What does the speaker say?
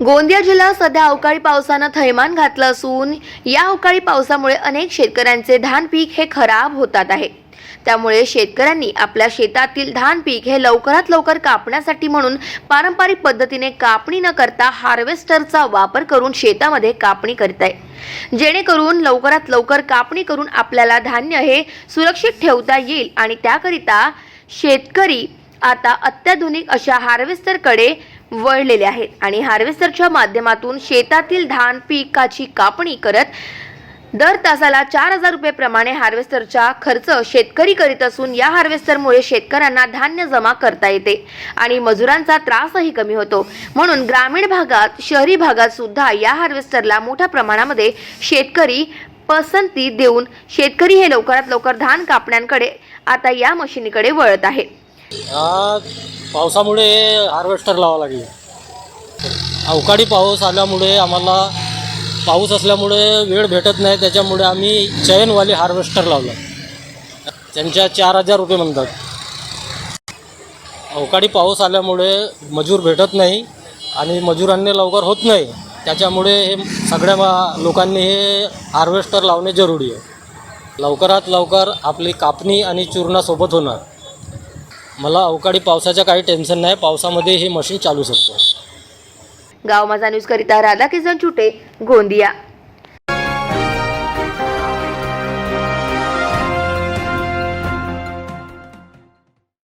गोंदिया जिल्हा सध्या अवकाळी पावसानं थैमान घातलं असून या अवकाळी पावसामुळे अनेक शेतकऱ्यांचे धान पीक हे खराब होतात आहे। त्यामुळे शेतकऱ्यांनी आपल्या शेतातील धान पीक हे लवकरात लवकर कापण्यासाठी म्हणून पारंपरिक पद्धतीने कापणी न करता हार्वेस्टरचा वापर करून शेतामध्ये कापणी करीत आहे, जेणेकरून लवकरात लवकर कापणी करून आपल्याला धान्य हे सुरक्षित ठेवता येईल। आणि त्याकरिता शेतकरी आता अत्याधुनिक अशा हार्वेस्टरकडे वळलेले आहेत आणि हार्वेस्टरच्या माध्यमातून शेतातील धान पिकाची कापणी करत दर तासाला 4000 रुपये प्रमाणे हार्वेस्टरचा खर्च शेतकरी करीत असून या हार्वेस्टरमुळे शेतकऱ्यांना धान्य जमा करता येते आणि मजुरांचा त्रासही कमी होतो। म्हणून ग्रामीण भागात शहरी भागात सुद्धा या हार्वेस्टरला मोठ्या प्रमाणामध्ये शेतकरी पसंती देऊन शेतकरी हे लवकरात लवकर धान कापण्याकडे आता या मशीनीकडे वळत आहे। पावसामुळे हार्वेस्टर लावावं लागले। अवकाळी पाऊस आल्यामुळे आम्हाला पाऊस असल्यामुळे वेळ भेटत नाही, त्याच्यामुळे आम्ही चैनवाले हार्वेस्टर लावलं। त्यांच्या 4000 रुपये म्हणतात। अवकाळी पाऊस आल्यामुळे मजूर भेटत नाही आणि मजुरांनी लवकर होत नाही, त्याच्यामुळे हे सगळ्या लोकांनी हे हार्वेस्टर लावणे जरुरी आहे। लवकरात लवकर आपली कापणी आणि चूर्णासोबत होणार। मला अवकाळी पावसाचं काही टेन्शन नाही, पावसामध्ये हे मशीन चालू शकतो। गाव माझा न्यूज करिता राधाकिशन चुटे, गोंदिया।